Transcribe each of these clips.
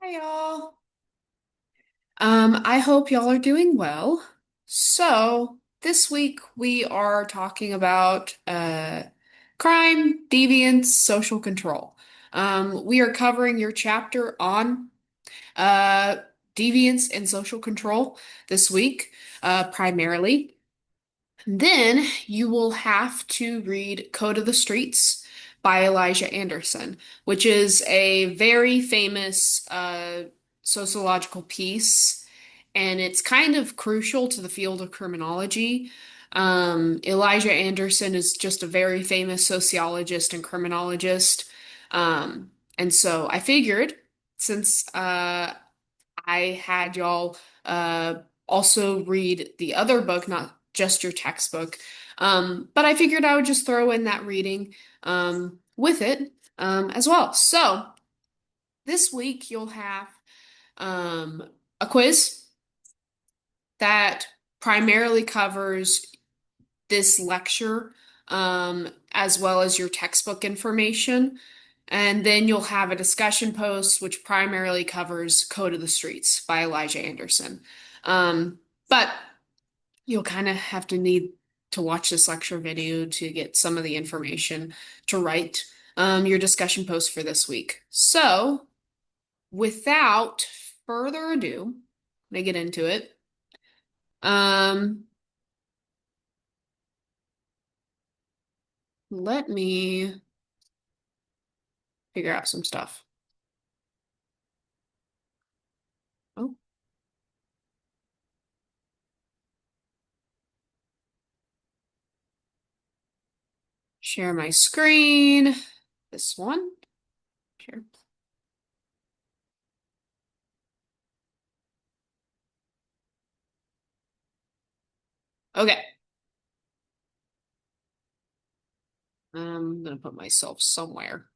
Hi, y'all. I hope y'all are doing well. So, this week we are talking about crime, deviance, social control. We are covering your chapter on uh, deviance and social control this week, primarily. Then you will have to read Code of the Streets by Elijah Anderson, which is a very famous sociological piece, and it's kind of crucial to the field of criminology. Elijah Anderson is just a very famous sociologist and criminologist. And so I figured since I had y'all uh, also read the other book, not just your textbook. But I figured I would just throw in that reading with it as well. So this week you'll have um, a quiz that primarily covers this lecture as well as your textbook information. And then you'll have a discussion post, which primarily covers Code of the Streets by Elijah Anderson. Um, but you'll kind of have to need to watch this lecture video to get some of the information to write your discussion post for this week. So, without further ado, let me get into it. Um, Let me figure out some stuff. Oh, share my screen. This one. Share. Okay. I'm gonna put myself somewhere.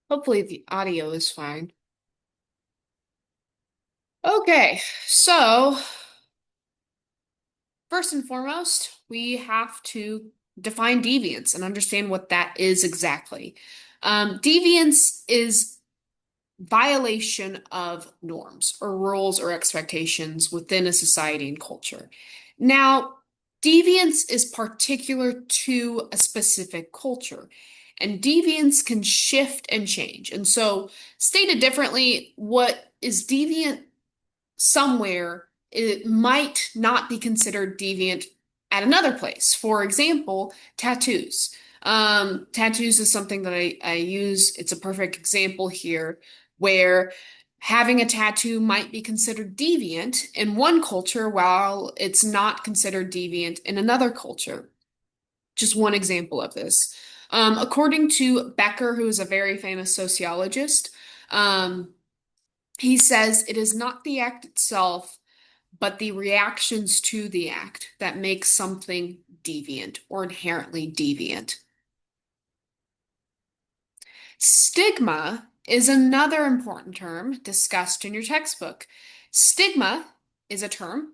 Hopefully the audio is fine. Okay, so first and foremost, we have to define deviance and understand what that is exactly. Deviance is violation of norms or rules or expectations within a society and culture. Now, deviance is particular to a specific culture, and deviance can shift and change. And so, stated differently, what is deviant somewhere, it might not be considered deviant at another place. For example, tattoos. Tattoos is something that I use. It's a perfect example here where having a tattoo might be considered deviant in one culture while it's not considered deviant in another culture. Just one example of this. According to Becker, who is a very famous sociologist, um, he says it is not the act itself, but the reactions to the act that make something deviant or inherently deviant. Stigma is another important term discussed in your textbook. Stigma is a term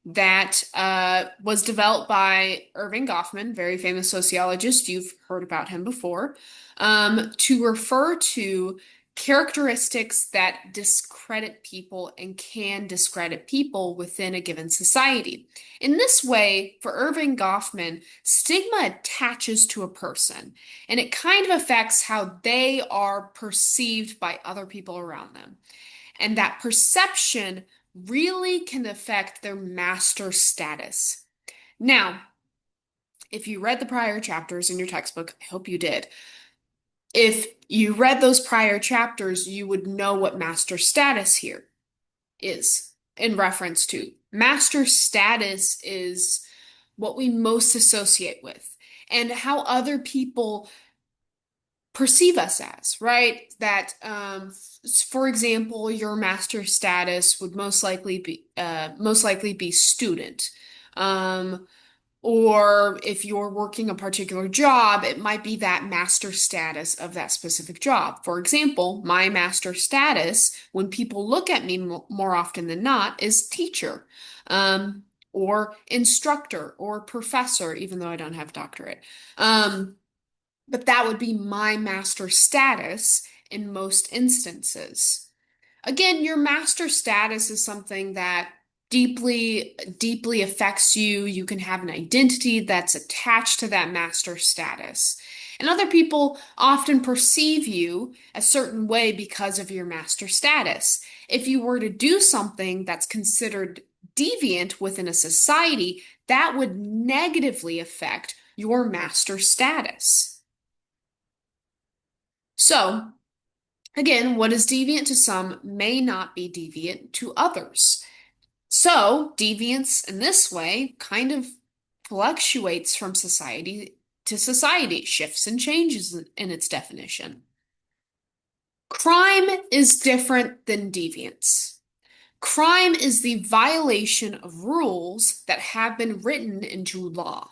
that was developed by Irving Goffman, very famous sociologist. You've heard about him before, to refer to characteristics that discredit people and can discredit people within a given society. In this way, for Irving Goffman, stigma attaches to a person and it kind of affects how they are perceived by other people around them. And that perception really can affect their master status. Now, if you read the prior chapters in your textbook, I hope you did. If you read those prior chapters, you would know what master status here is in reference to. Master status is what we most associate with and how other people perceive us as, right? That, for example, your master status would most likely be student. Um, or if you're working a particular job, it might be that master status of that specific job. For example, my master status, when people look at me more often than not, is teacher, or instructor, or professor, even though I don't have doctorate. Um, but that would be my master status in most instances. Again, your master status is something that deeply affects you. You can have an identity that's attached to that master status. And other people often perceive you a certain way because of your master status. If you were to do something that's considered deviant within a society, that would negatively affect your master status. So, again, what is deviant to some may not be deviant to others. So, deviance in this way kind of fluctuates from society to society, shifts and changes in its definition. Crime is different than deviance. Crime is the violation of rules that have been written into law.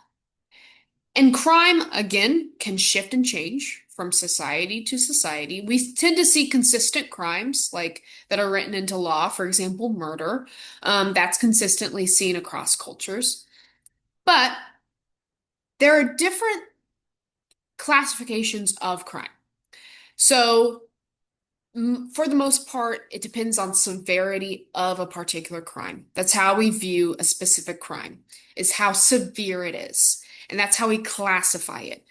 And crime, again, can shift and change from society to society. We tend to see consistent crimes like that are written into law, for example, murder. That's consistently seen across cultures. But there are different classifications of crime. So, for the most part, it depends on severity of a particular crime. That's how we view a specific crime, is how severe it is. And that's how we classify it.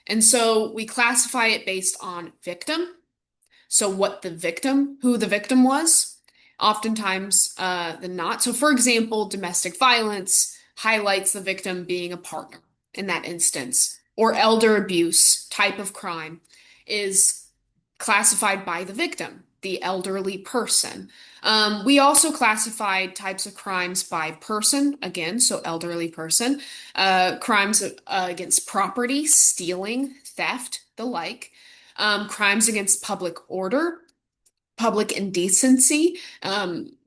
And so we classify it based on victim. So who the victim was, oftentimes than not. So for example, domestic violence highlights the victim being a partner in that instance, or elder abuse type of crime is classified by the victim, the elderly person. We also classified types of crimes by person, again, so elderly person, crimes against property, stealing, theft, the like, crimes against public order, public indecency,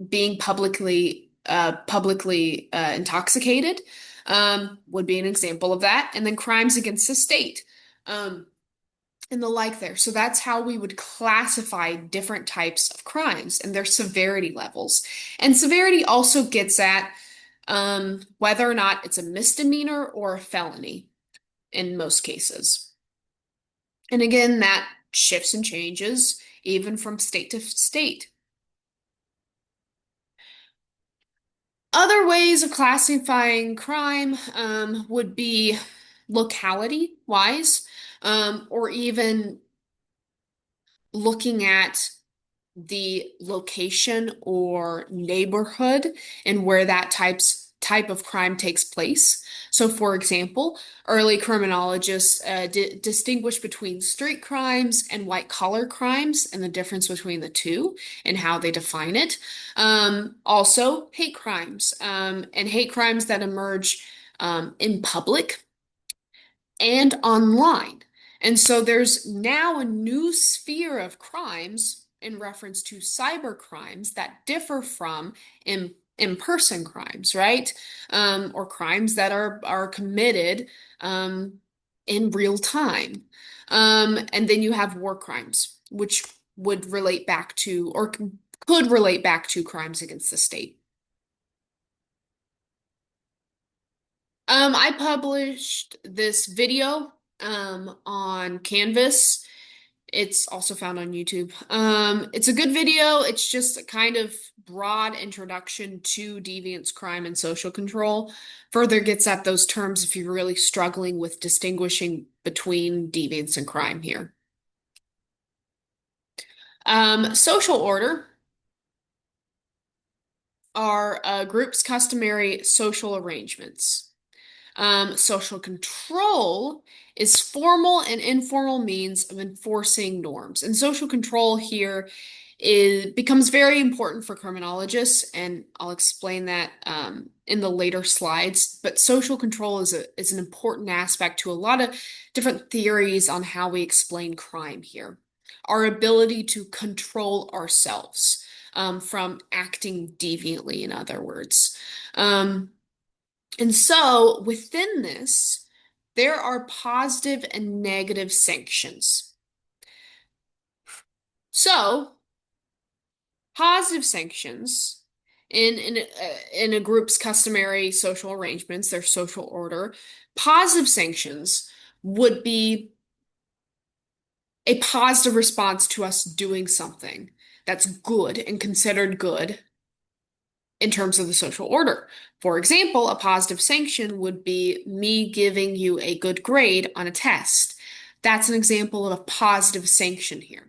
being publicly intoxicated, would be an example of that, and then crimes against the state. And the like there. So that's how we would classify different types of crimes and their severity levels. And severity also gets at whether or not it's a misdemeanor or a felony in most cases. And again, that shifts and changes even from state to state. Other ways of classifying crime would be locality wise, or even looking at the location or neighborhood and where that type of crime takes place. So, for example, early criminologists distinguish between street crimes and white collar crimes and the difference between the two and how they define it. Also, hate crimes and hate crimes that emerge in public and online. And so there's now a new sphere of crimes in reference to cyber crimes that differ from in-person crimes, right? Or crimes that are committed in real time. And then you have war crimes, which would relate back to or could relate back to crimes against the state. I published this video on Canvas. It's also found on YouTube. It's a good video. It's just a kind of broad introduction to deviance, crime, and social control. Further gets at those terms if you're really struggling with distinguishing between deviance and crime here. Social order are a group's customary social arrangements. Social control is formal and informal means of enforcing norms. And social control here becomes very important for criminologists, and I'll explain that in the later slides. But social control is an important aspect to a lot of different theories on how we explain crime here. Our ability to control ourselves from acting deviantly, in other words. And so within this, there are positive and negative sanctions. So, positive sanctions in a group's customary social arrangements, their social order, positive sanctions would be a positive response to us doing something that's good and considered good in terms of the social order. For example, a positive sanction would be me giving you a good grade on a test. That's an example of a positive sanction here.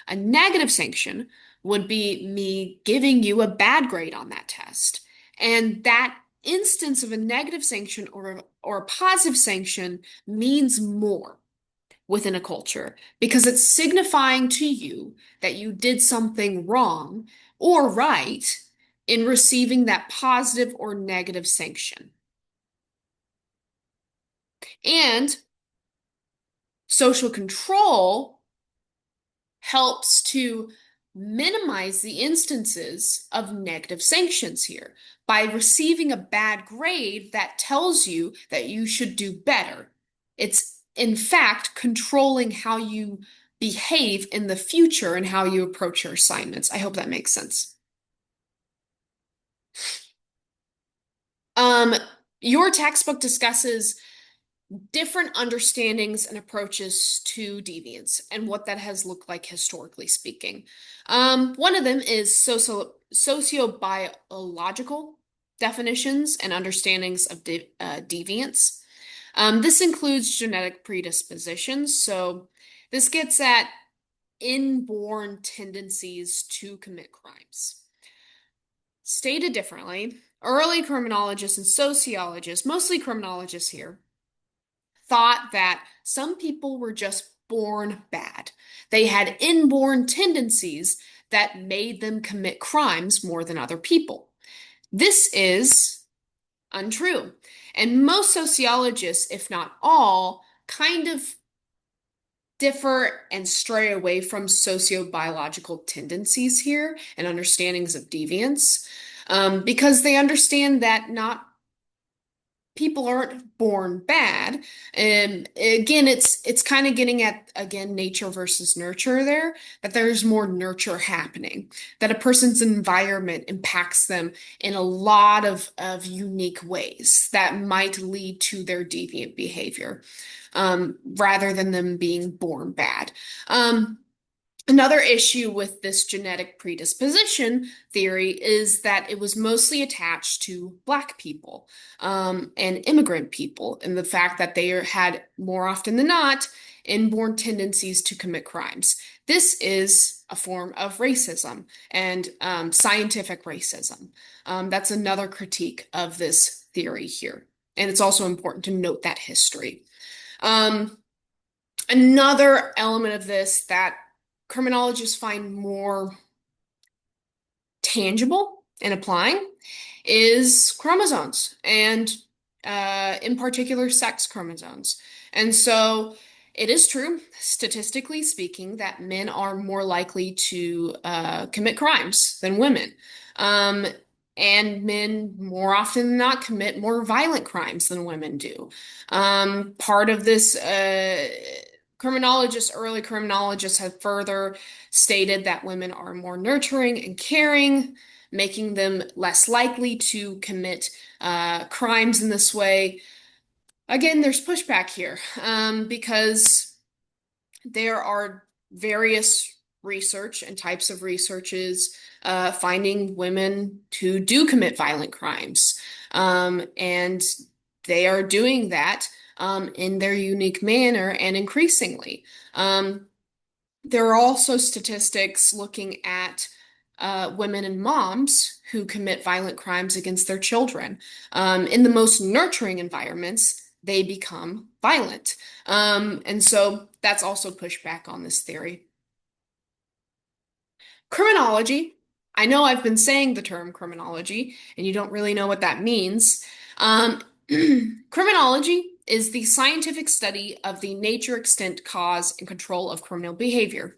A negative sanction would be me giving you a bad grade on that test. And that instance of a negative sanction or a positive sanction means more within a culture because it's signifying to you that you did something wrong or right in receiving that positive or negative sanction. And social control helps to minimize the instances of negative sanctions here by receiving a bad grade that tells you that you should do better. It's, in fact, controlling how you behave in the future and how you approach your assignments. I hope that makes sense. Um, your textbook discusses different understandings and approaches to deviance and what that has looked like historically speaking. One of them is sociobiological definitions and understandings of deviance. This includes genetic predispositions. So this gets at inborn tendencies to commit crimes. Stated differently, early criminologists and sociologists, mostly criminologists here, thought that some people were just born bad. They had inborn tendencies that made them commit crimes more than other people. This is untrue. And most sociologists, if not all, kind of differ and stray away from sociobiological tendencies here and understandings of deviance because they understand that not people aren't born bad. And again, it's kind of getting at again nature versus nurture there, that there's more nurture happening, that a person's environment impacts them in a lot of unique ways that might lead to their deviant behavior, rather than them being born bad. Another issue with this genetic predisposition theory is that it was mostly attached to Black people and immigrant people, and the fact that they had more often than not inborn tendencies to commit crimes. This is a form of racism and scientific racism. That's another critique of this theory here. And it's also important to note that history. Um, Another element of this that criminologists find more tangible in applying is chromosomes and in particular sex chromosomes. And so it is true, statistically speaking, that men are more likely to commit crimes than women. Um, and men more often than not commit more violent crimes than women do. Part of this early criminologists have further stated that women are more nurturing and caring, making them less likely to commit crimes in this way. Again, there's pushback here because there are various research and types of researches finding women who do commit violent crimes. And they are doing that in their unique manner and increasingly. There are also statistics looking at women and moms who commit violent crimes against their children. In the most nurturing environments, they become violent. And so that's also pushback on this theory. Criminology. I know I've been saying the term criminology, and you don't really know what that means. Um, Criminology is the scientific study of the nature, extent, cause, and control of criminal behavior.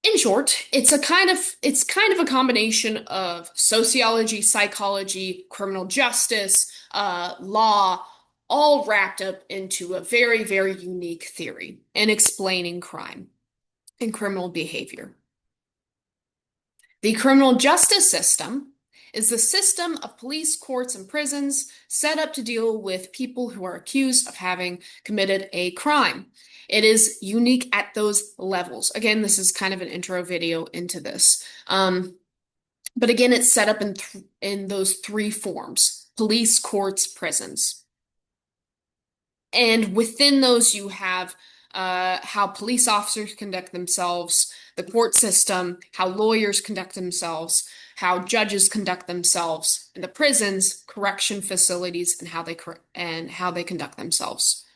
In short, it's kind of a combination of sociology, psychology, criminal justice, law, all wrapped up into a very, very unique theory in explaining crime and criminal behavior. The criminal justice system is the system of police, courts, and prisons set up to deal with people who are accused of having committed a crime. It is unique at those levels. Again, this is kind of an intro video into this. But again, it's set up in those three forms: police, courts, prisons. And within those, you have how police officers conduct themselves, the court system, how lawyers conduct themselves, how judges conduct themselves, and the prisons, correction facilities, and how they conduct themselves.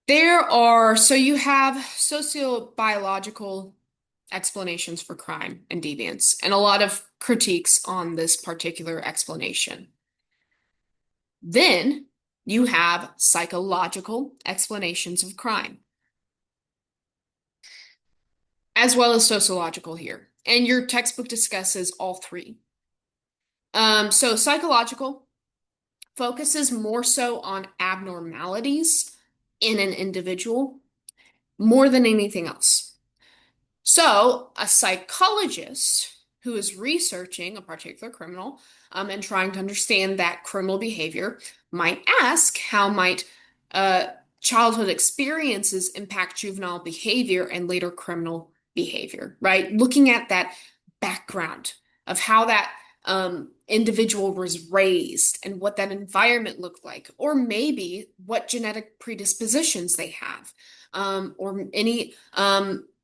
So you have sociobiological explanations for crime and deviance, and a lot of critiques on this particular explanation. Then you have psychological explanations of crime, as well as sociological here. And your textbook discusses all three. So psychological focuses more so on abnormalities in an individual more than anything else. So, a psychologist who is researching a particular criminal and trying to understand that criminal behavior might ask how might uh, childhood experiences impact juvenile behavior and later criminal behavior, right? Looking at that background of how that individual was raised and what that environment looked like, or maybe what genetic predispositions they have, or any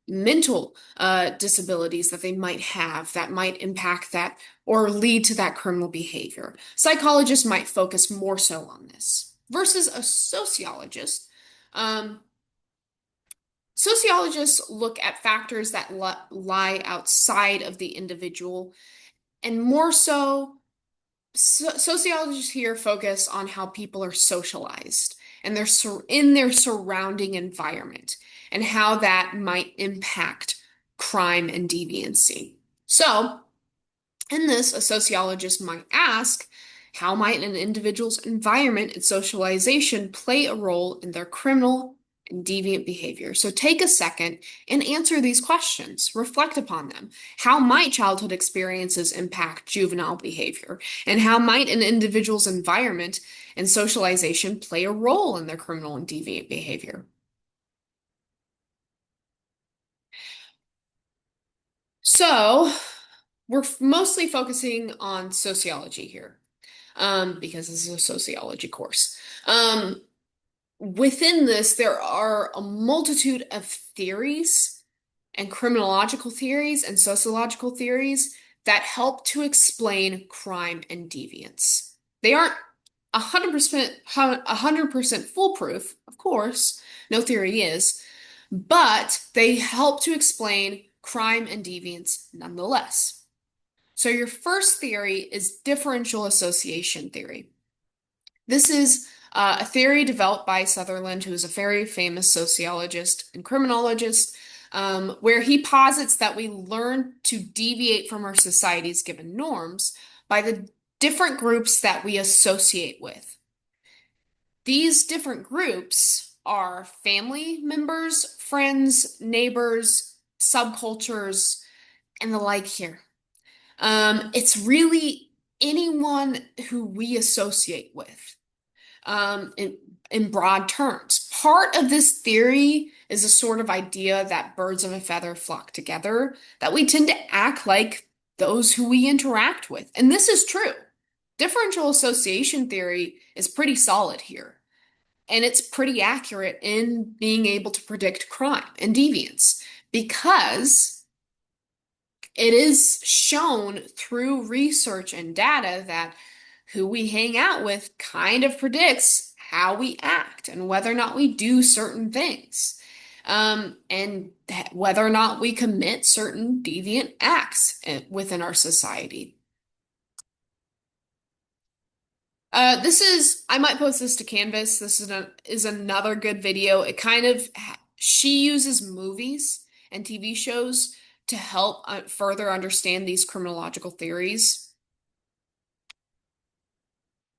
mental disabilities that they might have that might impact that or lead to that criminal behavior. Psychologists might focus more so on this versus a sociologist. Um, Sociologists look at factors that lie outside of the individual, and more so, sociologists here focus on how people are socialized and in their surrounding environment and how that might impact crime and deviancy. So, in this, a sociologist might ask, how might an individual's environment and socialization play a role in their criminal and deviant behavior? So take a second and answer these questions. Reflect upon them. How might childhood experiences impact juvenile behavior? And how might an individual's environment and socialization play a role in their criminal and deviant behavior? So, we're mostly focusing on sociology here, because this is a sociology course. Within this, there are a multitude of theories and criminological theories and sociological theories that help to explain crime and deviance. They aren't 100% foolproof, of course, no theory is, but they help to explain crime and deviance nonetheless. So your first theory is differential association theory. This is a theory developed by Sutherland, who is a very famous sociologist and criminologist, where he posits that we learn to deviate from our society's given norms by the different groups that we associate with. These different groups are family members, friends, neighbors, subcultures, and the like here. It's really anyone who we associate with, in broad terms. Part of this theory is a sort of idea that birds of a feather flock together, that we tend to act like those who we interact with. And this is true. Differential association theory is pretty solid here, and it's pretty accurate in being able to predict crime and deviance because it is shown through research and data that who we hang out with kind of predicts how we act and whether or not we do certain things, and whether or not we commit certain deviant acts within our society. I might post this to Canvas. This is another good video. It kind of, she uses movies and TV shows to help further understand these criminological theories.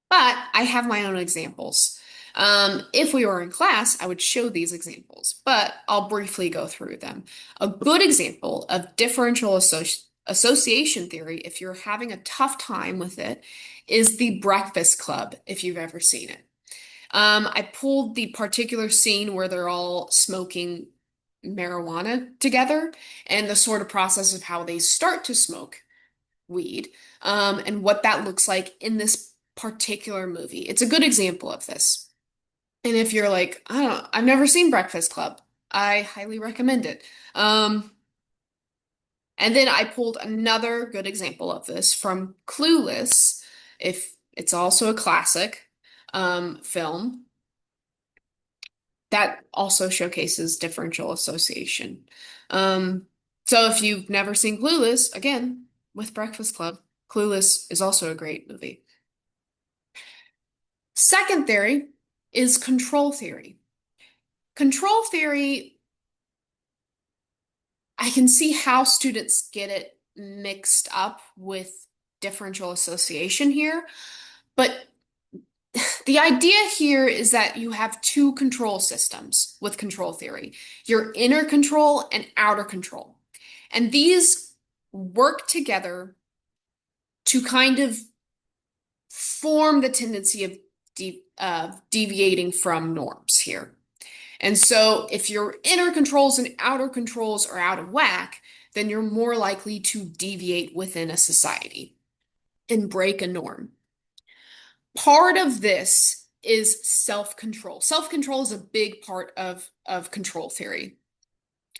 But I have my own examples. If we were in class, I would show these examples, but I'll briefly go through them. A good example of differential association theory, if you're having a tough time with it, is the Breakfast Club, if you've ever seen it. I pulled the particular scene where they're all smoking marijuana together and the sort of process of how they start to smoke weed, and what that looks like in this particular movie. It's a good example of this. And if you're like, I don't, I've never seen Breakfast Club, I highly recommend it. Um, and then I pulled another good example of this from Clueless, if it's also a classic film that also showcases differential association. Um, so if you've never seen Clueless, again, with Breakfast Club, Clueless is also a great movie. Second theory is control theory. Control theory, I can see how students get it mixed up with differential association here, but the idea here is that you have two control systems with control theory, your inner control and outer control. And these work together to kind of form the tendency of deviating from norms here. And so if your inner controls and outer controls are out of whack, then you're more likely to deviate within a society and break a norm. Part of this is self-control. Self-control is a big part of control theory.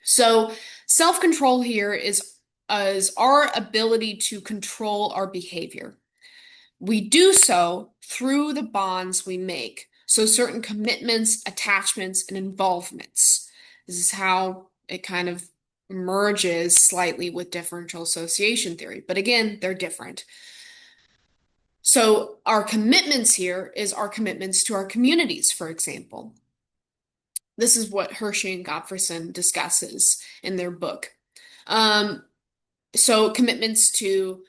So self-control here is our ability to control our behavior. We do so through the bonds we make. So certain commitments, attachments, and involvements. This is how it kind of merges slightly with differential association theory. But again, they're different. So our commitments here is our commitments to our communities, for example. This is what Hershey and Gottfriedson discusses in their book. Um, so commitments to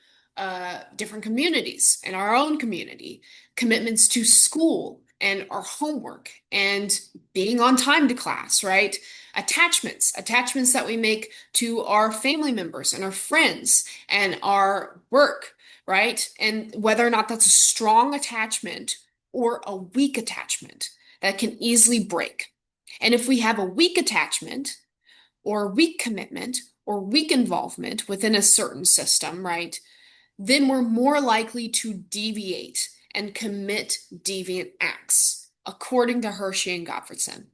different communities and our own community, commitments to school and our homework and being on time to class, right? Attachments that we make to our family members and our friends and our work, right? And whether or not that's a strong attachment or a weak attachment that can easily break. And if we have a weak attachment, or weak commitment or weak involvement within a certain system, right, then we're more likely to deviate and commit deviant acts, according to Hershey and Gottfriedson.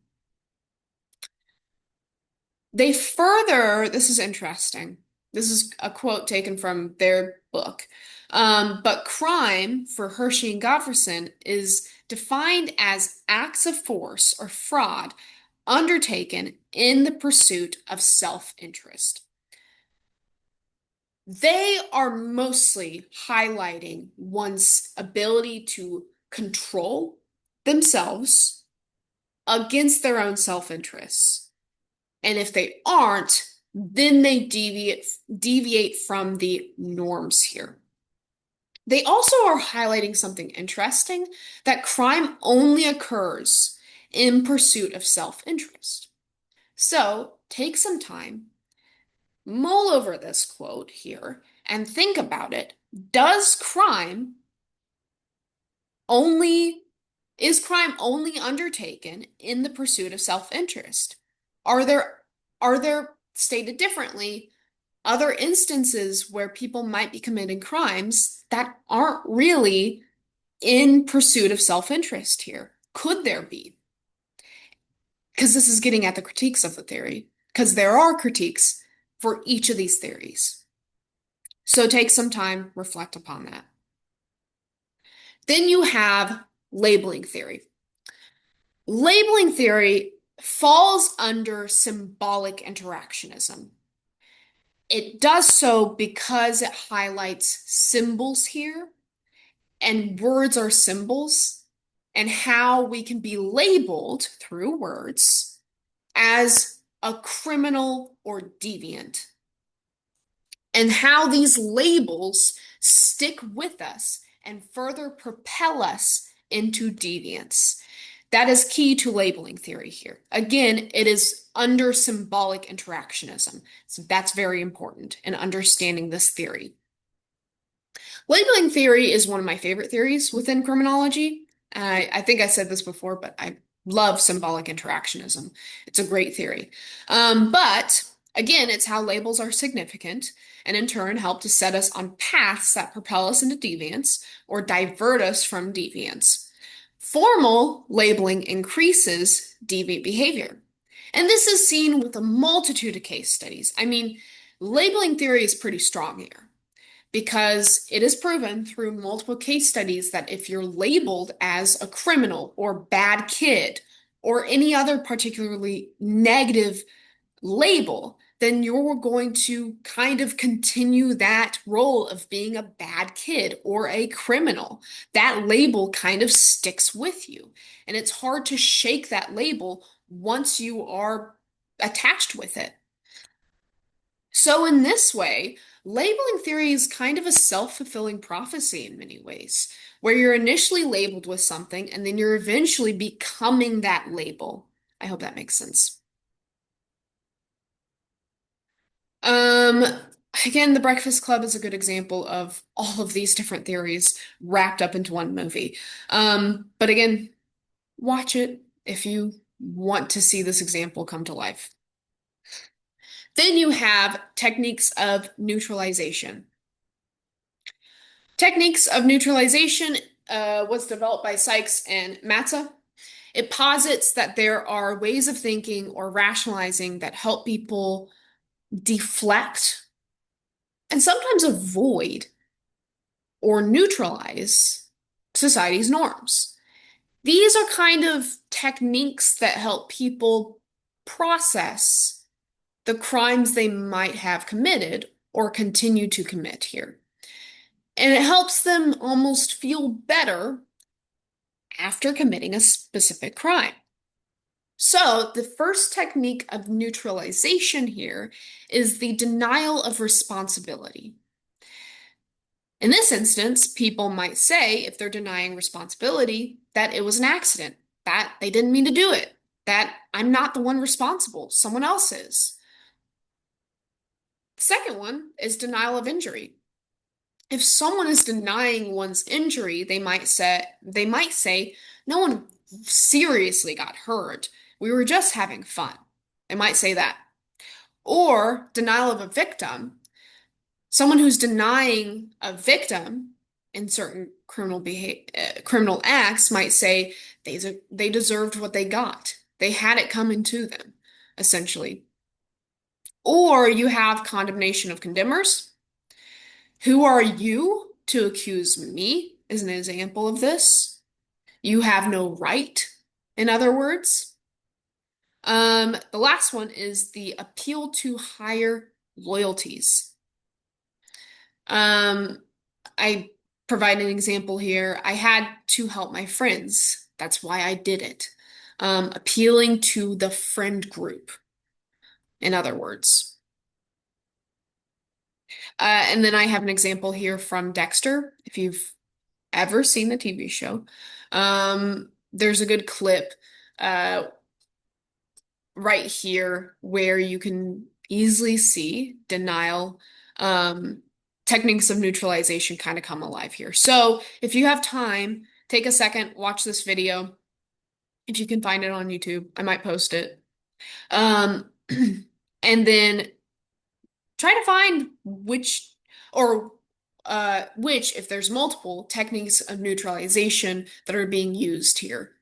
They further, this is interesting. This is a quote taken from their book. But crime for Hershey and Gottfriedson is defined as acts of force or fraud undertaken in the pursuit of self-interest. They are mostly highlighting one's ability to control themselves against their own self-interests. And if they aren't, then they deviate from the norms here. They also are highlighting something interesting, that crime only occurs in pursuit of self-interest. So take some time, mull over this quote here, and think about it. Does crime only, is crime only undertaken in the pursuit of self-interest? Are there, stated differently, other instances where people might be committing crimes that aren't really in pursuit of self-interest here? Could there be? Because this is getting at the critiques of the theory, because there are critiques for each of these theories. So take some time, reflect upon that. Then you have labeling theory. Labeling theory falls under symbolic interactionism. It does so because it highlights symbols here, and words are symbols, and how we can be labeled through words as a criminal or deviant, and how these labels stick with us and further propel us into deviance. That is key to labeling theory here. Again, it is under symbolic interactionism. So that's very important in understanding this theory. Labeling theory is one of my favorite theories within criminology. I think I said this before, but I love symbolic interactionism. It's a great theory. But again, it's how labels are significant and in turn help to set us on paths that propel us into deviance or divert us from deviance. Formal labeling increases deviant behavior. And this is seen with a multitude of case studies. I mean, labeling theory is pretty strong here because it is proven through multiple case studies that if you're labeled as a criminal or bad kid or any other particularly negative label, then you're going to kind of continue that role of being a bad kid or a criminal. That label kind of sticks with you. And it's hard to shake that label once you are attached with it. So, in this way, labeling theory is kind of a self-fulfilling prophecy in many ways, where you're initially labeled with something and then you're eventually becoming that label. I hope that makes sense. Um, Again, The Breakfast Club is a good example of all of these different theories wrapped up into one movie. But again, watch it if you want to see this example come to life. Then you have techniques of neutralization. Techniques of neutralization was developed by Sykes and Matza. It posits that there are ways of thinking or rationalizing that help people deflect and sometimes avoid or neutralize society's norms. These are kind of techniques that help people process the crimes they might have committed or continue to commit here. And it helps them almost feel better after committing a specific crime. So, the first technique of neutralization here is the denial of responsibility. In this instance, people might say, if they're denying responsibility, that it was an accident, that they didn't mean to do it, that I'm not the one responsible, someone else is. The second one is denial of injury. If someone is denying one's injury, they might say, no one seriously got hurt. We were just having fun. They might say that. Or denial of a victim. Someone who's denying a victim in certain criminal acts might say they deserved what they got. They had it coming to them, essentially. Or you have condemnation of condemners. Who are you to accuse me? Is an example of this. You have no right, in other words. The last one is the appeal to higher loyalties. Um, I provide an example here. I had to help my friends. That's why I did it. Appealing to the friend group, in other words. And then I have an example here from Dexter, if you've ever seen the TV show. There's a good clip uh, right here where you can easily see denial, techniques of neutralization kind of come alive here. So if you have time, take a second, watch this video. If you can find it on YouTube, I might post it. Um, and then try to find which, if there's multiple techniques of neutralization that are being used here.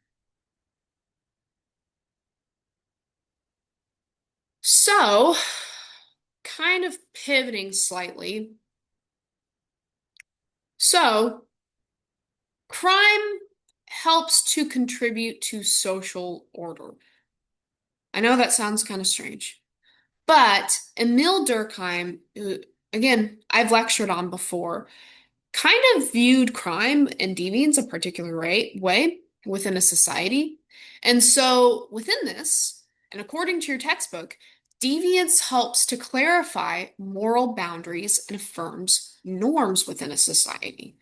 So, kind of pivoting slightly. So, crime helps to contribute to social order. I know that sounds kind of strange, but Emil Durkheim, who, again, I've lectured on before, kind of viewed crime and deviance a particular way within a society. And so, within this, and according to your textbook, deviance helps to clarify moral boundaries and affirms norms within a society.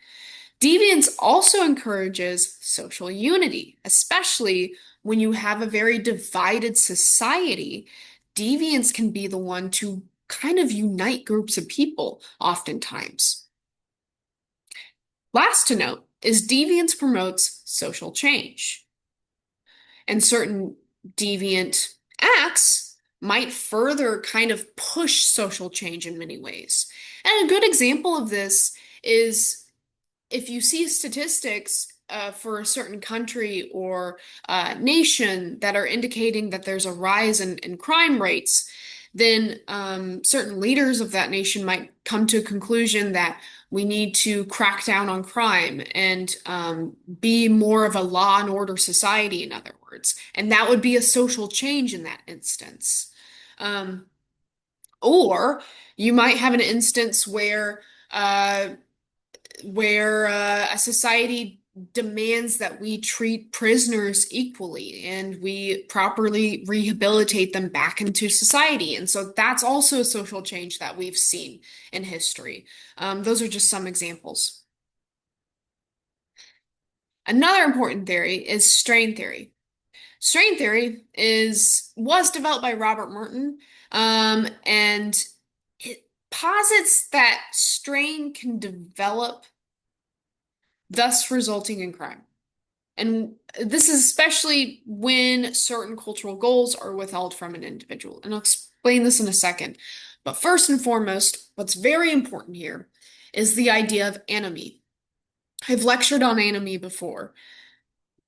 Deviance also encourages social unity, especially when you have a very divided society. Deviance can be the one to kind of unite groups of people, oftentimes. Last to note is deviance promotes social change, and certain deviant acts might further kind of push social change in many ways. And a good example of this is if you see statistics for a certain country or nation that are indicating that there's a rise in crime rates, then certain leaders of that nation might come to a conclusion that we need to crack down on crime and be more of a law and order society, in other words. And that would be a social change in that instance. Um, or you might have an instance uh, where a society demands that we treat prisoners equally and we properly rehabilitate them back into society. And so that's also a social change that we've seen in history. Those are just some examples. Another important theory is strain theory. Strain theory was developed by Robert Merton, and it posits that strain can develop, thus resulting in crime. And this is especially when certain cultural goals are withheld from an individual. And I'll explain this in a second. But first and foremost, what's very important here is the idea of anomie. I've lectured on anomie before.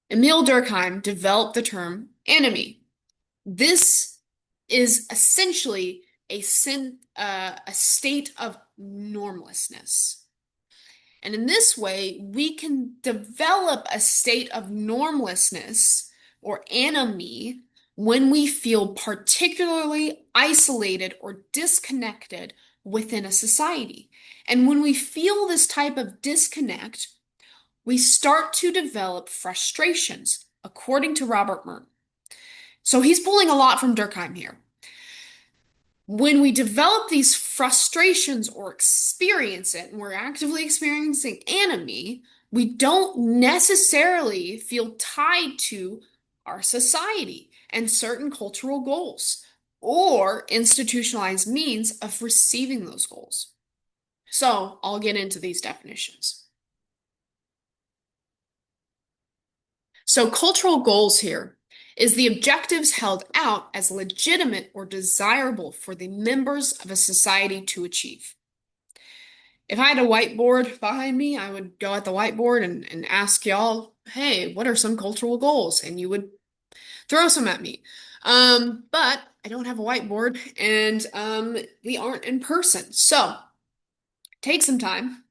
Emile Durkheim developed the term anomie. This is essentially a state of normlessness. And in this way, we can develop a state of normlessness or anomie when we feel particularly isolated or disconnected within a society. And when we feel this type of disconnect, we start to develop frustrations, according to Robert Merton. So he's pulling a lot from Durkheim here. When we develop these frustrations or experience it, and we're actively experiencing anomie, we don't necessarily feel tied to our society and certain cultural goals or institutionalized means of receiving those goals. So I'll get into these definitions. So cultural goals here is the objectives held out as legitimate or desirable for the members of a society to achieve. If I had a whiteboard behind me, I would go at the whiteboard and ask y'all, hey, what are some cultural goals? And you would throw some at me. But I don't have a whiteboard and we aren't in person. So take some time,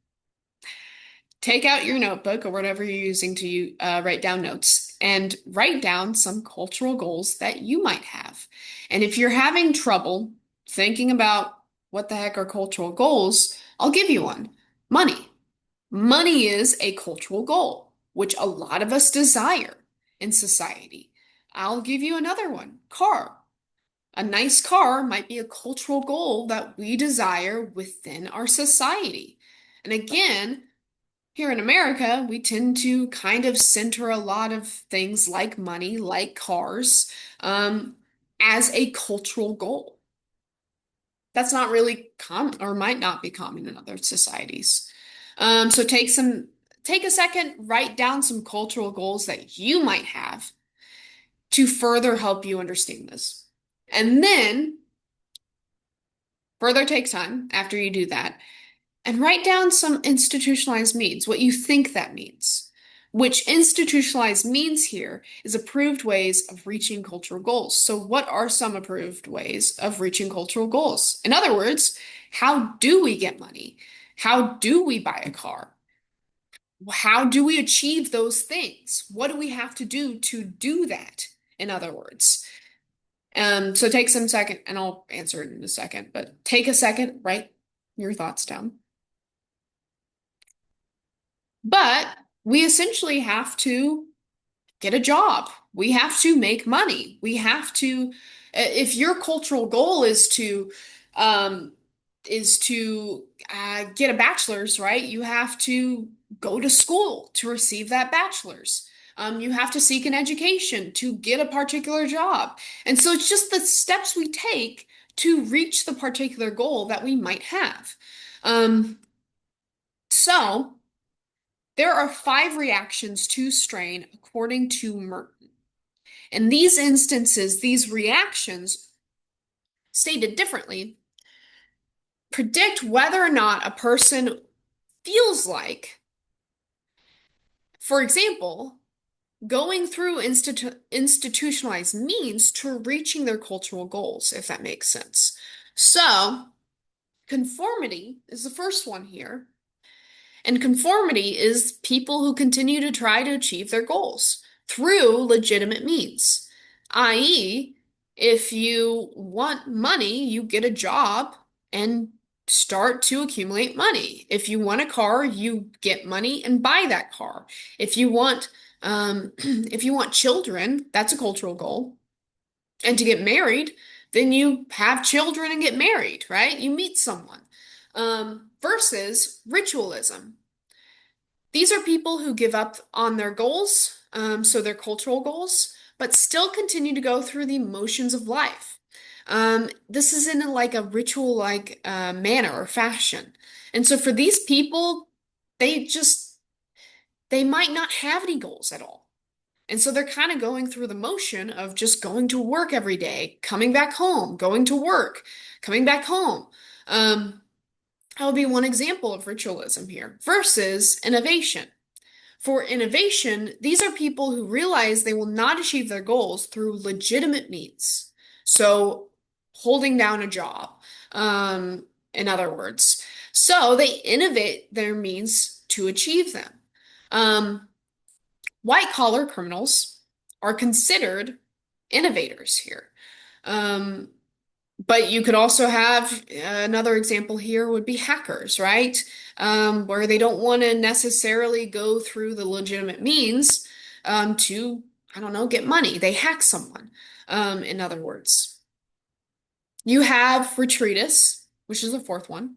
take out your notebook or whatever you're using to write down notes and write down some cultural goals that you might have. And if you're having trouble thinking about what the heck are cultural goals, I'll give you one. Money. Money is a cultural goal, which a lot of us desire in society. I'll give you another one. Car. A nice car might be a cultural goal that we desire within our society. And again, here in America, we tend to kind of center a lot of things like money, like cars, as a cultural goal. That's not really common or might not be common in other societies. So take a second, write down some cultural goals that you might have to further help you understand this. And then further take time after you do that and write down some institutionalized means, what you think that means. Which institutionalized means here is approved ways of reaching cultural goals. So, what are some approved ways of reaching cultural goals? In other words, how do we get money? How do we buy a car? How do we achieve those things? What do we have to do that? In other words, so take some second, and I'll answer it in a second, but take a second, write your thoughts down. But we essentially have to get a job. We have to make money. We have to, if your cultural goal um, is to get a bachelor's, right? You have to go to school to receive that bachelor's. You have to seek an education to get a particular job. And so it's just the steps we take to reach the particular goal that we might have. Um, so there are five reactions to strain according to Merton. In these instances, these reactions, stated differently, predict whether or not a person feels like, for example, going through institutionalized means to reaching their cultural goals, if that makes sense. So, conformity is the first one here. And conformity is people who continue to try to achieve their goals through legitimate means, i.e., if you want money, you get a job and start to accumulate money. If you want a car, you get money and buy that car. If you want, if you want children, that's a cultural goal. And to get married, then you have children and get married, right? You meet someone. Versus ritualism. These are people who give up on their goals, so their cultural goals, but still continue to go through the motions of life. This is in like a ritual-like manner or fashion. And so for these people, they just, they might not have any goals at all. And so they're kind of going through the motion of just going to work every day, coming back home, going to work, coming back home. That would be one example of ritualism here versus innovation. For innovation, these are people who realize they will not achieve their goals through legitimate means. So, holding down a job, in other words. So, they innovate their means to achieve them. White collar criminals are considered innovators here. Um, but you could also have another example here would be hackers, right? Where they don't want to necessarily go through the legitimate means to, I don't know, get money. They hack someone, in other words. You have retreatists, which is the fourth one.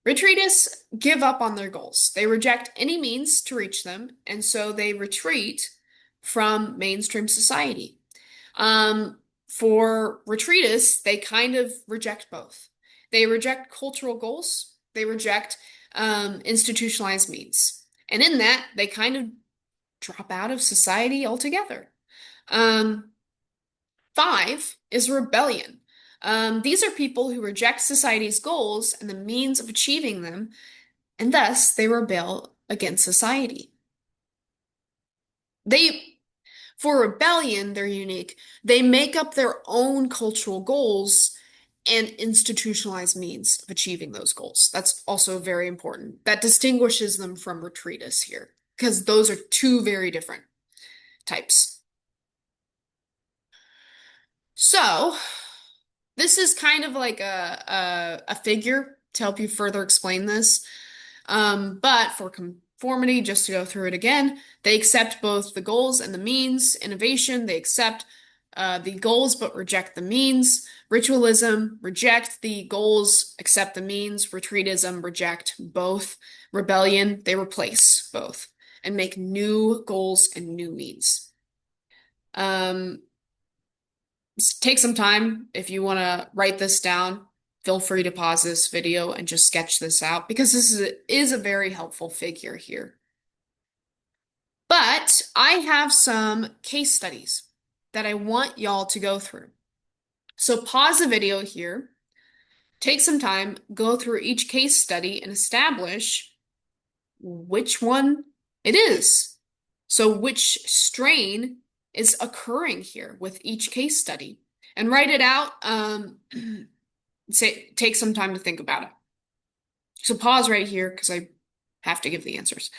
Retreatists give up on their goals. They reject any means to reach them, and so they retreat from mainstream society. For retreatists, they kind of reject both. They reject cultural goals, they reject institutionalized means. And in that, they kind of drop out of society altogether. Um, Five is rebellion. These are people who reject society's goals and the means of achieving them, and thus they rebel against society. They For rebellion, they're unique. They make up their own cultural goals and institutionalized means of achieving those goals. That's also very important. That distinguishes them from retreatists here, because those are two very different types. So, this is kind of like a figure to help you further explain this. But for conformity, just to go through it again, they accept both the goals and the means. Innovation, they accept the goals but reject the means. Ritualism, reject the goals, accept the means. Retreatism, reject both. Rebellion, they replace both and make new goals and new means. Um, Take some time if you want to write this down. Feel free to pause this video and just sketch this out because is a very helpful figure here. But I have some case studies that I want y'all to go through. So pause the video here, take some time, go through each case study and establish which one it is. So which strain is occurring here with each case study and write it out. Take some time to think about it. So pause right here because I have to give the answers.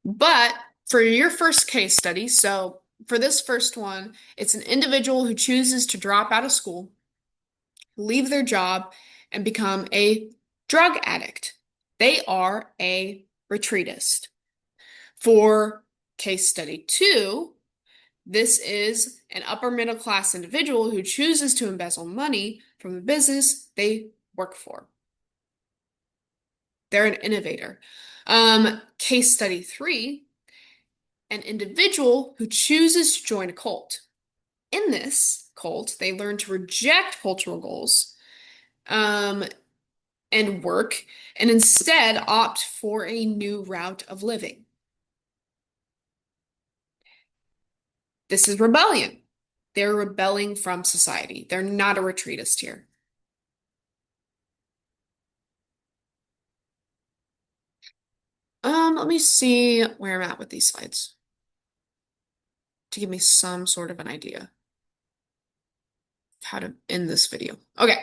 But for your first case study, so for this first one, it's an individual who chooses to drop out of school, leave their job, and become a drug addict. They are a retreatist. For case study two, this is an upper middle class individual who chooses to embezzle money from the business they work for. They're an innovator. Case study three, an individual who chooses to join a cult. In this cult, they learn to reject cultural goals um, and work and instead opt for a new route of living. This is rebellion. They're rebelling from society. They're not a retreatist here. Let me see where I'm at with these slides to give me some sort of an idea of how to end this video. Okay,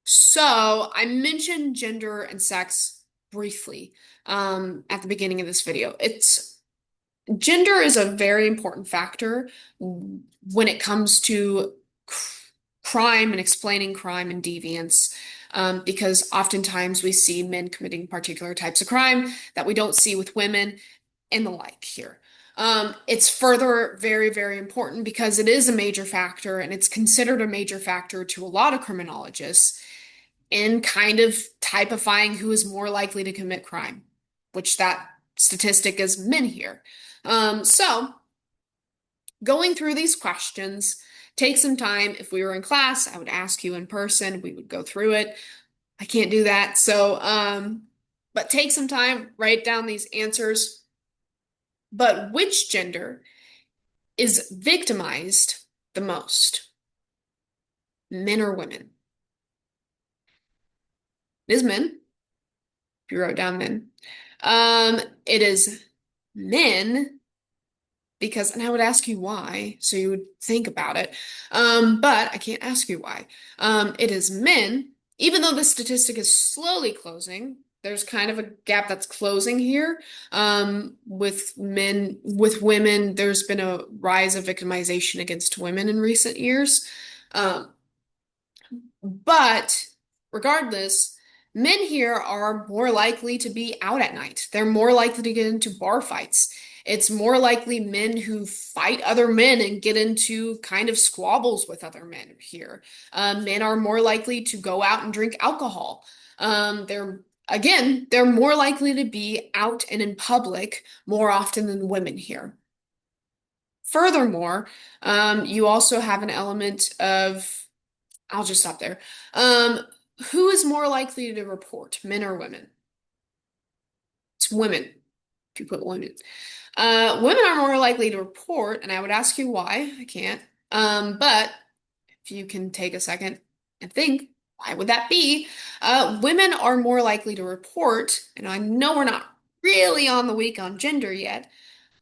so I mentioned gender and sex briefly at the beginning of this video. It's Gender is a very important factor when it comes to crime and explaining crime and deviance, because oftentimes we see men committing particular types of crime that we don't see with women and the like here. It's further very, very important because it is a major factor and it's considered a major factor to a lot of criminologists in kind of typifying who is more likely to commit crime, which that statistic is men here. So going through these questions, take some time. If we were in class, I would ask you in person, we would go through it. I can't do that. But take some time, write down these answers. But which gender is victimized the most? Men or women? It is men. If you wrote down men. It is men because, and I would ask you why, so you would think about it. But I can't ask you why. It is men, even though the statistic is slowly closing, there's kind of a gap that's closing here. With men, with women, there's been a rise of victimization against women in recent years. Um, but regardless, men here are more likely to be out at night. They're more likely to get into bar fights. It's more likely men who fight other men and get into kind of squabbles with other men here. Men are more likely to go out and drink alcohol. They're more likely to be out and in public more often than women here. Furthermore, you also have an element of, I'll just stop there. Um, who is more likely to report, men or women? It's women, if you put women. Women are more likely to report, and I would ask you why. I can't. But if you can take a second and think, why would that be? Women are more likely to report, and I know we're not really on the week on gender yet,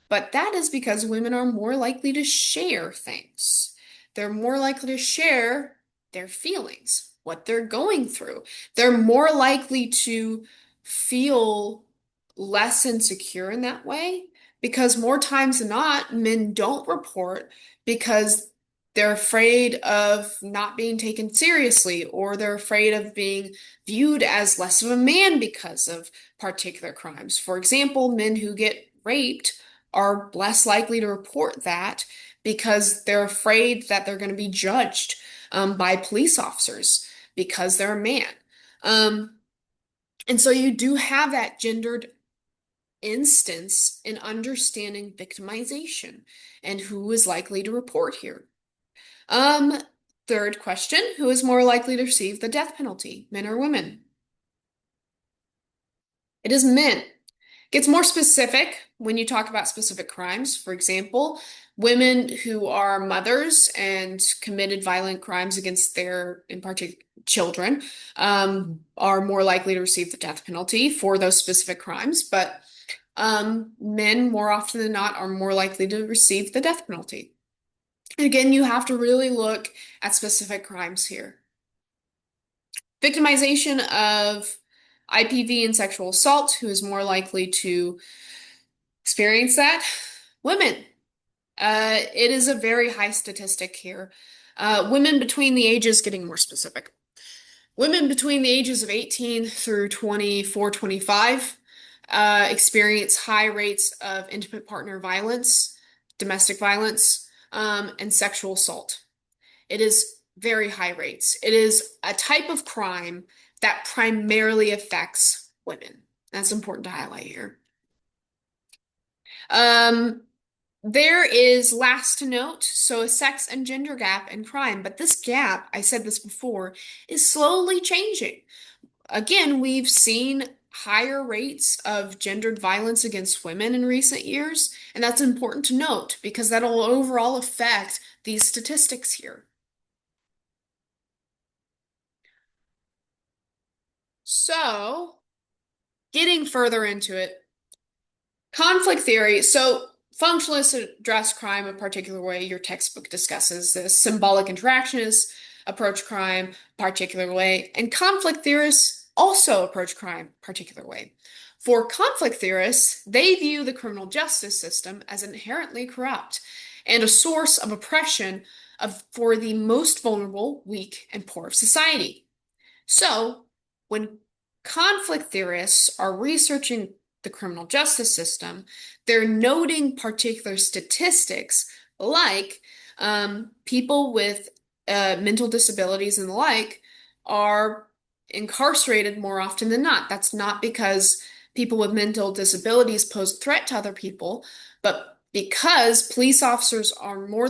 but that is because women are more likely to share things. They're more likely to share their feelings, what they're going through. They're more likely to feel less insecure in that way because more times than not, men don't report because they're afraid of not being taken seriously or they're afraid of being viewed as less of a man because of particular crimes. For example, men who get raped are less likely to report that because they're afraid that they're going to be judged by police officers because they're a man. Um, and so you do have that gendered instance in understanding victimization and who is likely to report here. Um, Third question, who is more likely to receive the death penalty, men or women? It is men. Gets more specific when you talk about specific crimes. For example, women who are mothers and committed violent crimes against their, in particular, children, are more likely to receive the death penalty for those specific crimes. But men, more often than not, are more likely to receive the death penalty. And again, you have to really look at specific crimes here. Victimization of IPV and sexual assault, who is more likely to experience that? Women. It is a very high statistic here. Women between the ages, getting more specific. Women between the ages of 18 through 24, 25 experience high rates of intimate partner violence, domestic violence, and sexual assault. It is very high rates. It is a type of crime that primarily affects women. That's important to highlight here. Um, there is last to note, so a sex and gender gap in crime, but this gap, I said this before, is slowly changing. Again, we've seen higher rates of gendered violence against women in recent years, and that's important to note because that'll overall affect these statistics here. So, getting further into it, conflict theory. So, functionalists address crime a particular way. Your textbook discusses this. Symbolic interactionists approach crime a particular way, and conflict theorists also approach crime a particular way. For conflict theorists, they view the criminal justice system as inherently corrupt and a source of oppression for the most vulnerable, weak, and poor of society. So, when conflict theorists are researching the criminal justice system, they're noting particular statistics like people with mental disabilities and the like are incarcerated more often than not. That's not because people with mental disabilities pose a threat to other people, but because police officers are more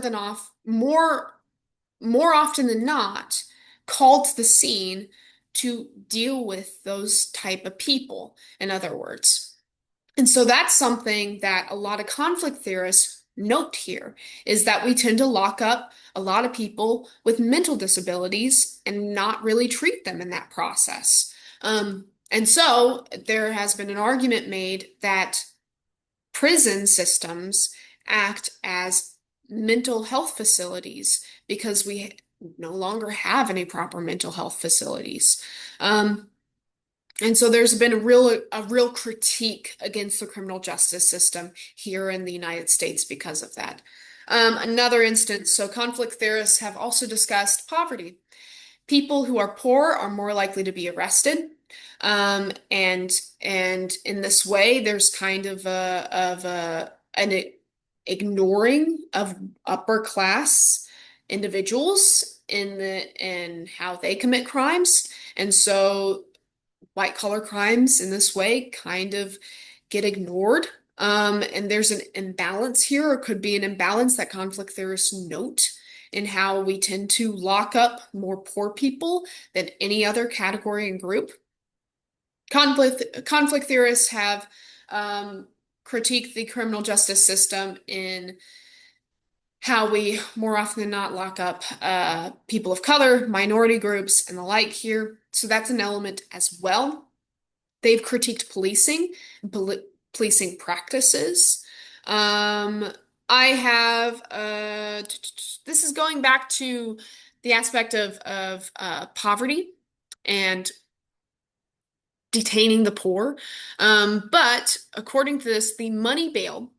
often than not called to the scene to deal with those type of people, in other words. And so that's something that a lot of conflict theorists note here is that we tend to lock up a lot of people with mental disabilities and not really treat them in that process. And so there has been an argument made that prison systems act as mental health facilities because we no longer have any proper mental health facilities. Um, and so there's been a real critique against the criminal justice system here in the United States because of that. Another instance, so conflict theorists have also discussed poverty. People who are poor are more likely to be arrested. And in this way, there's kind of an ignoring of upper class individuals in how they commit crimes. And so white collar crimes in this way kind of get ignored. And there's an imbalance here, or could be an imbalance that conflict theorists note in how we tend to lock up more poor people than any other category and group. Conflict theorists have critiqued the criminal justice system in how we more often than not lock up people of color, minority groups, and the like here. So that's an element as well. They've critiqued policing, policing practices. Um, I have this is going back to the aspect of poverty and detaining the poor. But according to this, the money bail,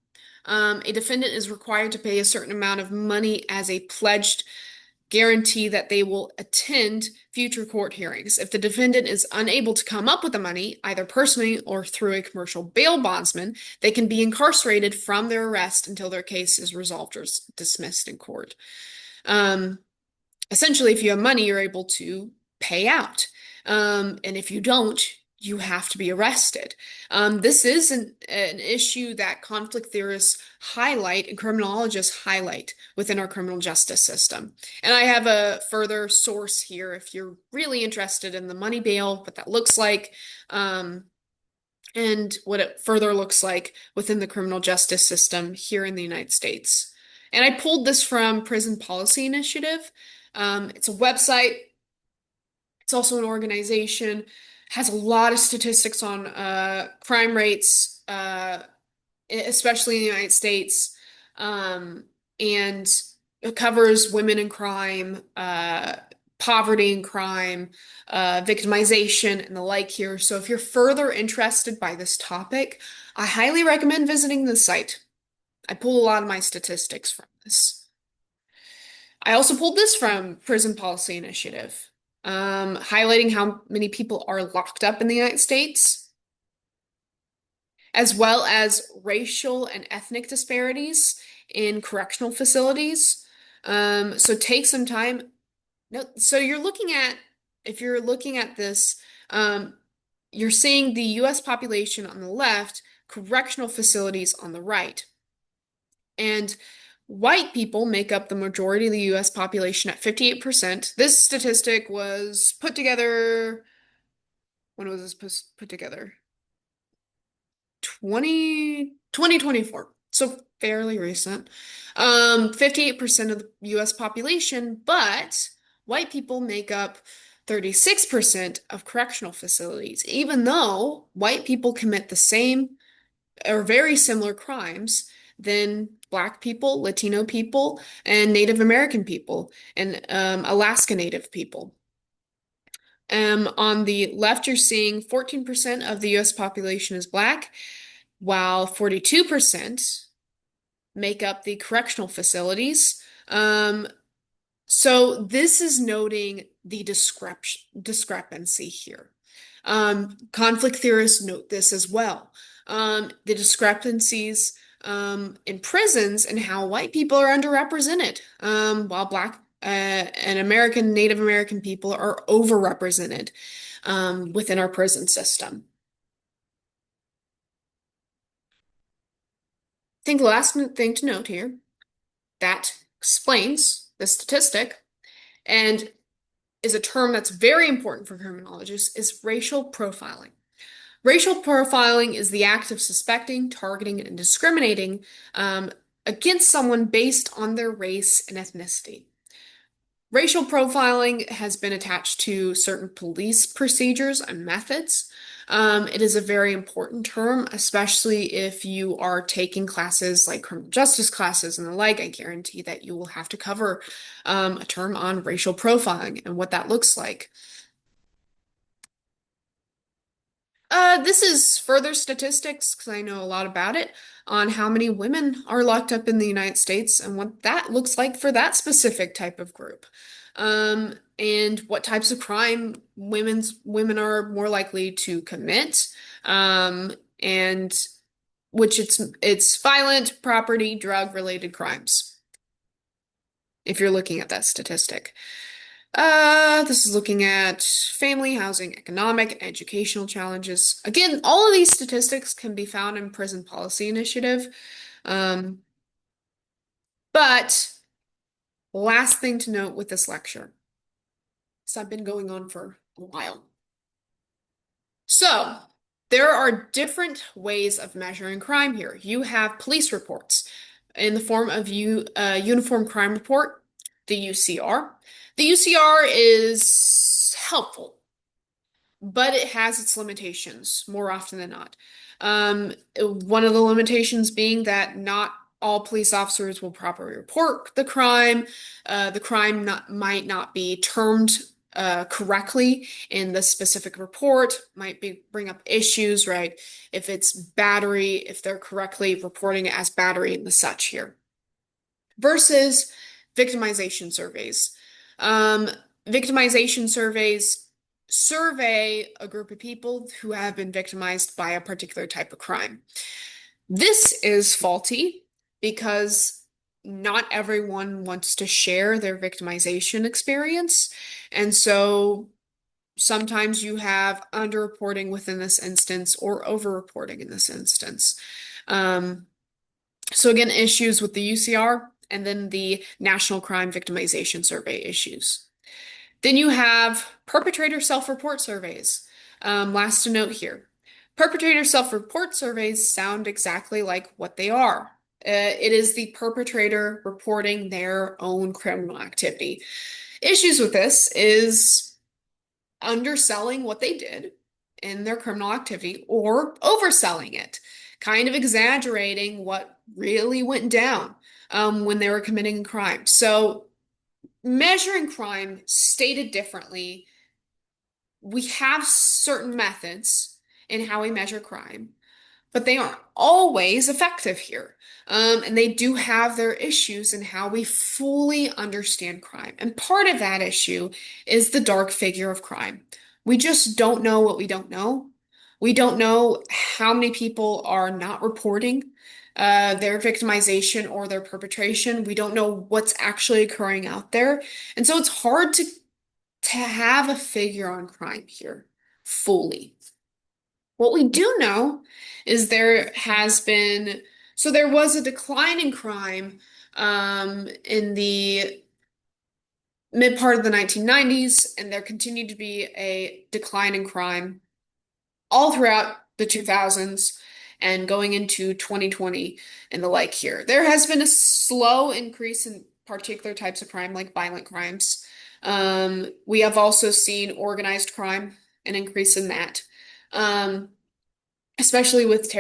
a defendant is required to pay a certain amount of money as a pledged guarantee that they will attend future court hearings. If the defendant is unable to come up with the money, either personally or through a commercial bail bondsman, they can be incarcerated from their arrest until their case is resolved or dismissed in court. Um, Essentially, if you have money, you're able to pay out. And if you don't, you have to be arrested. This is an issue that conflict theorists highlight and criminologists highlight within our criminal justice system. And I have a further source here if you're really interested in the money bail, what that looks like, and what it further looks like within the criminal justice system here in the United States. And I pulled this from Prison Policy Initiative. It's a website. It's also an organization. Has a lot of statistics on crime rates, especially in the United States, and it covers women in crime, poverty in crime, victimization, and the like here. So if you're further interested by this topic, I highly recommend visiting the site. I pull a lot of my statistics from this. I also pulled this from Prison Policy Initiative, highlighting how many people are locked up in the United States, as well as racial and ethnic disparities in correctional facilities. So take some time. No, so you're looking at, if you're looking at this, you're seeing the US population on the left, correctional facilities on the right. And white people make up the majority of the US population at 58%. This statistic was put together, when was this put together? 2024. So fairly recent. 58% of the US population, but white people make up 36% of correctional facilities, even though white people commit the same or very similar crimes than Black people, Latino people, and Native American people, and Alaska Native people. On the left, you're seeing 14% of the US population is Black, while 42% make up the correctional facilities. So this is noting the discrepancy here. Conflict theorists note this as well. The discrepancies in prisons and how white people are underrepresented, while Black and Native American people are overrepresented within our prison system. I think the last thing to note here that explains the statistic and is a term that's very important for criminologists is racial profiling. Racial profiling is the act of suspecting, targeting, and discriminating against someone based on their race and ethnicity. Racial profiling has been attached to certain police procedures and methods. It is a very important term, especially if you are taking classes like criminal justice classes and the like. I guarantee that you will have to cover a term on racial profiling and what that looks like. This is further statistics, because I know a lot about it, on how many women are locked up in the United States and what that looks like for that specific type of group. And what types of crime women are more likely to commit. And which it's violent, property, drug related crimes, if you're looking at that statistic. This is looking at family, housing, economic, and educational challenges. Again, all of these statistics can be found in Prison Policy Initiative. Um, but last thing to note with this lecture, so I've been going on for a while. So there are different ways of measuring crime here. You have police reports in the form of Uniform Crime Report, the UCR. The UCR is helpful, but it has its limitations more often than not. One of the limitations being that not all police officers will properly report the crime. Might not be termed correctly in the specific report, bring up issues, right? If it's battery, if they're correctly reporting it as battery and the such here. Versus victimization surveys. Victimization surveys survey a group of people who have been victimized by a particular type of crime. This is faulty because not everyone wants to share their victimization experience. And so sometimes you have underreporting within this instance or overreporting in this instance. So again, issues with the UCR and then the National Crime Victimization Survey issues. Then you have perpetrator self-report surveys. Last to note here, perpetrator self-report surveys sound exactly like what they are. It is the perpetrator reporting their own criminal activity. Issues with this is underselling what they did in their criminal activity or overselling it, kind of exaggerating what really went down when they were committing a crime. So measuring crime stated differently, we have certain methods in how we measure crime, but they aren't always effective here. And they do have their issues in how we fully understand crime. And part of that issue is the dark figure of crime. We just don't know what we don't know. We don't know how many people are not reporting their victimization or their perpetration. We don't know what's actually occurring out there. And so it's hard to have a figure on crime here fully. What we do know is there was a decline in crime in the mid part of the 1990s, and there continued to be a decline in crime all throughout the 2000s and going into 2020 and the like here. There has been a slow increase in particular types of crime, like violent crimes. We have also seen organized crime, an increase in that. Um, Especially with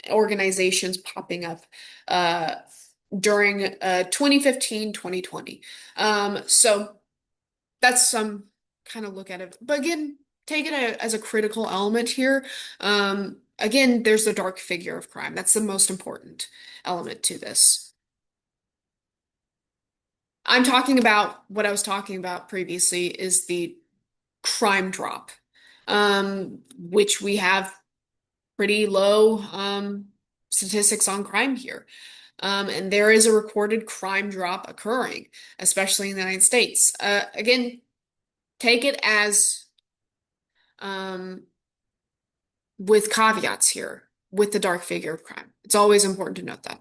organizations popping up uh, during 2015, 2020. So that's some kind of look at it. But again, take it as a critical element here. Again, there's the dark figure of crime. That's the most important element to this. I'm talking about what I was talking about previously is the crime drop, which we have pretty low statistics on crime here. And there is a recorded crime drop occurring, especially in the United States. Again, take it as um, with caveats here, with the dark figure of crime. It's always important to note that.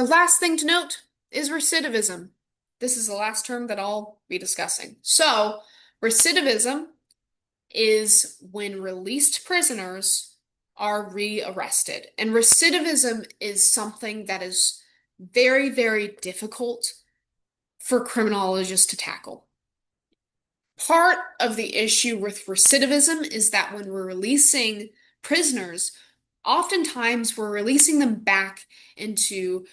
Last thing to note is recidivism. This is the last term that I'll be discussing. So, recidivism is when released prisoners are rearrested. And recidivism is something that is very, very difficult for criminologists to tackle. Part of the issue with recidivism is that when we're releasing prisoners, oftentimes we're releasing them back into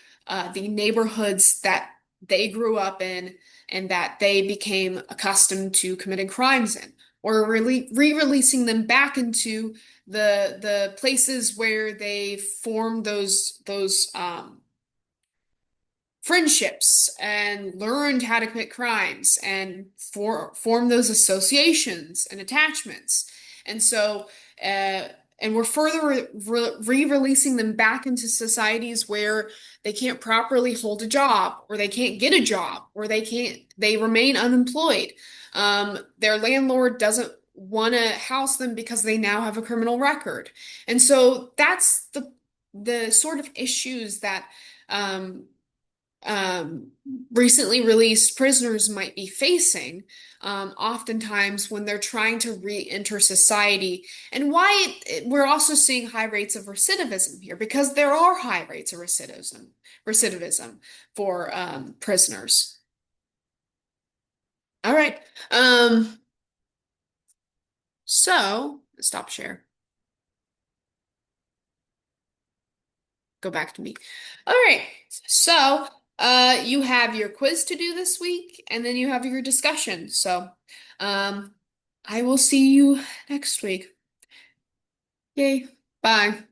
the neighborhoods that they grew up in and that they became accustomed to committing crimes in, or re-releasing them back into the places where they formed those friendships and learned how to commit crimes and form those associations and attachments. And so, uh, and we're further re-releasing them back into societies where they can't properly hold a job, or they can't get a job, or they remain unemployed. Their landlord doesn't want to house them because they now have a criminal record. And so that's the sort of issues that um, um, recently released prisoners might be facing, oftentimes when they're trying to re-enter society, and why we're also seeing high rates of recidivism here, because there are high rates of recidivism for prisoners. All right. So stop share. Go back to me. All right. So, you have your quiz to do this week, and then you have your discussion. So, um, I will see you next week. Yay. Bye.